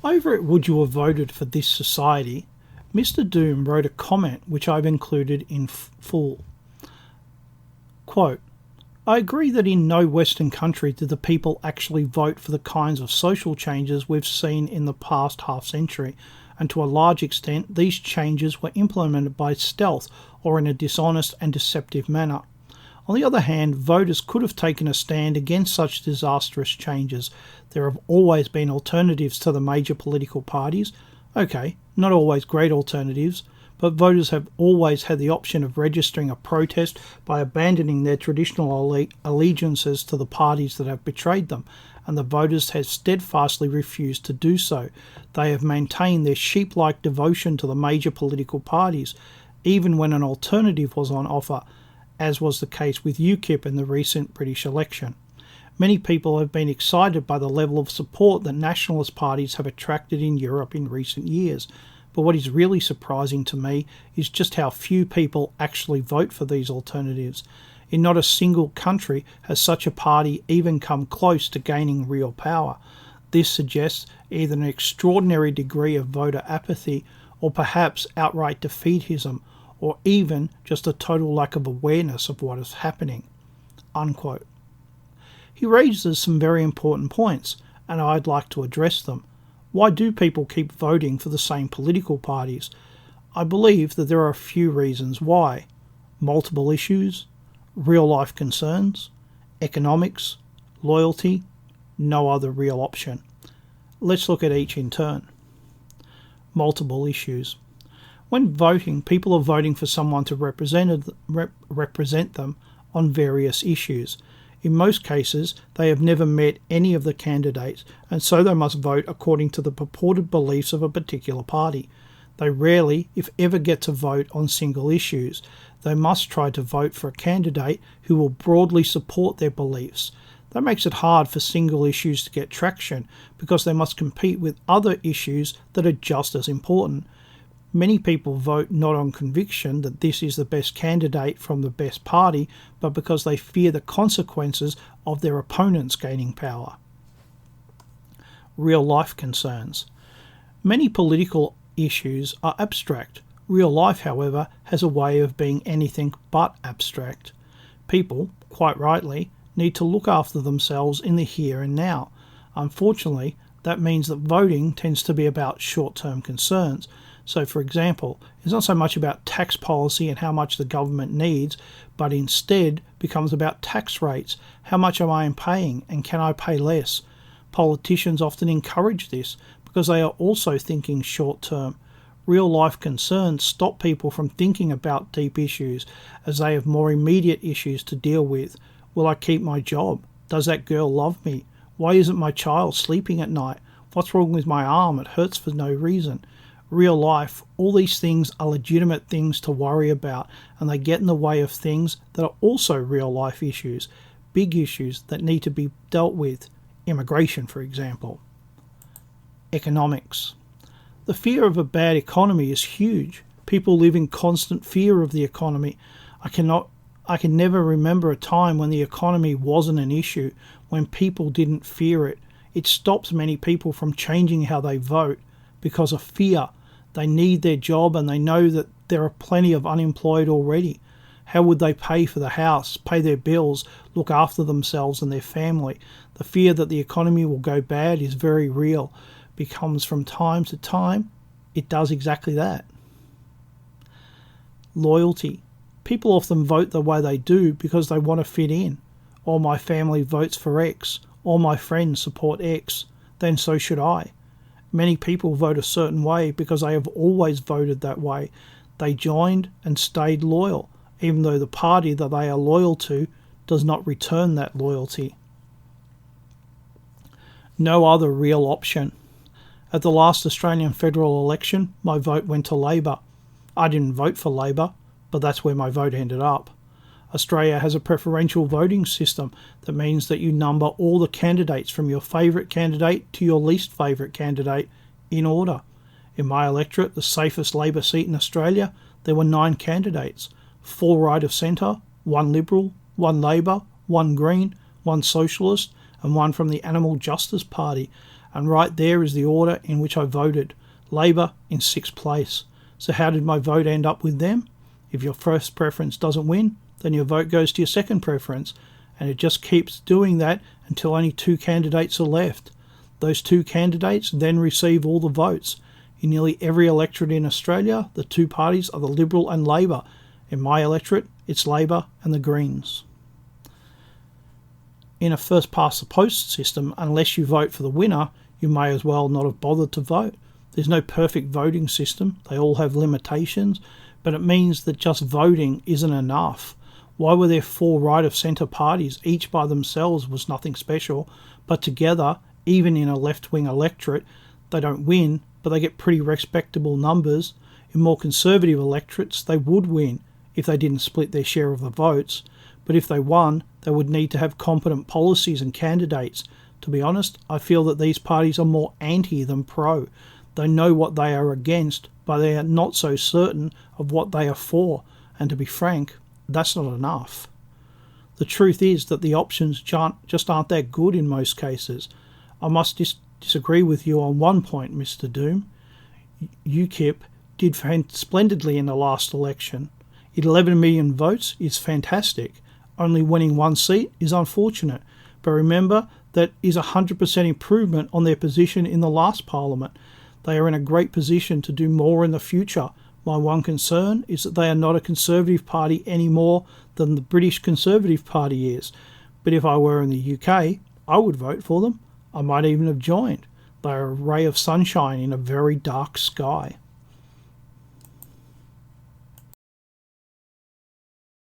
Over at Would You Have Voted for This Society, Mr. Doom wrote a comment which I've included in full. Quote, I agree that in no Western country did the people actually vote for the kinds of social changes we've seen in the past half century, and to a large extent these changes were implemented by stealth or in a dishonest and deceptive manner. On the other hand, voters could have taken a stand against such disastrous changes. There have always been alternatives to the major political parties. Okay, not always great alternatives, but voters have always had the option of registering a protest by abandoning their traditional allegiances to the parties that have betrayed them, and the voters have steadfastly refused to do so. They have maintained their sheep-like devotion to the major political parties, even when an alternative was on offer, as was the case with UKIP in the recent British election. Many people have been excited by the level of support that nationalist parties have attracted in Europe in recent years, but what is really surprising to me is just how few people actually vote for these alternatives. In not a single country has such a party even come close to gaining real power. This suggests either an extraordinary degree of voter apathy or perhaps outright defeatism, or even just a total lack of awareness of what is happening." Unquote. He raises some very important points, and I'd like to address them. Why do people keep voting for the same political parties? I believe that there are a few reasons why. Multiple issues, real-life concerns, economics, loyalty, no other real option. Let's look at each in turn. Multiple issues. When voting, people are voting for someone to represent them on various issues. In most cases, they have never met any of the candidates, and so they must vote according to the purported beliefs of a particular party. They rarely, if ever, get to vote on single issues. They must try to vote for a candidate who will broadly support their beliefs. That makes it hard for single issues to get traction, because they must compete with other issues that are just as important. Many people vote not on conviction that this is the best candidate from the best party, but because they fear the consequences of their opponents gaining power. Real life concerns. Many political issues are abstract. Real life, however, has a way of being anything but abstract. People, quite rightly, need to look after themselves in the here and now. Unfortunately, that means that voting tends to be about short-term concerns. So, for example, it's not so much about tax policy and how much the government needs, but instead becomes about tax rates. How much am I paying, and can I pay less? Politicians often encourage this because they are also thinking short-term. Real-life concerns stop people from thinking about deep issues, as they have more immediate issues to deal with. Will I keep my job? Does that girl love me? Why isn't my child sleeping at night? What's wrong with my arm? It hurts for no reason. Real life, all these things are legitimate things to worry about, and they get in the way of things that are also real life issues, big issues that need to be dealt with. Immigration, for example. Economics. The fear of a bad economy is huge. People live in constant fear of the economy. I can never remember a time when the economy wasn't an issue, when people didn't fear it. It stops many people from changing how they vote because of fear. They need their job, and they know that there are plenty of unemployed already. How would they pay for the house, pay their bills, look after themselves and their family? The fear that the economy will go bad is very real. Becomes from time to time, it does exactly that. Loyalty. People often vote the way they do because they want to fit in. All my family votes for X. All my friends support X. Then so should I. Many people vote a certain way because they have always voted that way. They joined and stayed loyal, even though the party that they are loyal to does not return that loyalty. No other real option. At the last Australian federal election, my vote went to Labor. I didn't vote for Labor, but that's where my vote ended up. Australia has a preferential voting system that means that you number all the candidates from your favourite candidate to your least favourite candidate in order. In my electorate, the safest Labor seat in Australia, there were 9 candidates, 4 right of centre, 1 Liberal, 1 Labor, 1 Green, 1 Socialist, and 1 from the Animal Justice Party. And right there is the order in which I voted. Labor in 6th place. So how did my vote end up with them? If your first preference doesn't win, then your vote goes to your second preference. And it just keeps doing that until only 2 candidates are left. Those 2 candidates then receive all the votes. In nearly every electorate in Australia, the 2 parties are the Liberal and Labor. In my electorate, it's Labor and the Greens. In a first-past-the-post system, unless you vote for the winner, you may as well not have bothered to vote. There's no perfect voting system. They all have limitations, but it means that just voting isn't enough. Why were there 4 right-of-centre parties? Each by themselves was nothing special, but together, even in a left-wing electorate, they don't win, but they get pretty respectable numbers. In more conservative electorates, they would win if they didn't split their share of the votes. But if they won, they would need to have competent policies and candidates. To be honest, I feel that these parties are more anti than pro. They know what they are against, but they are not so certain of what they are for. And to be frank, that's not enough. The truth is that the options just aren't that good in most cases. I must disagree with you on one point, Mr. Doom. UKIP did splendidly in the last election. 11 million votes is fantastic. Only winning 1 seat is unfortunate. But remember, that is a 100% improvement on their position in the last parliament. They are in a great position to do more in the future. My one concern is that they are not a Conservative Party any more than the British Conservative Party is. But if I were in the UK, I would vote for them. I might even have joined. They are a ray of sunshine in a very dark sky.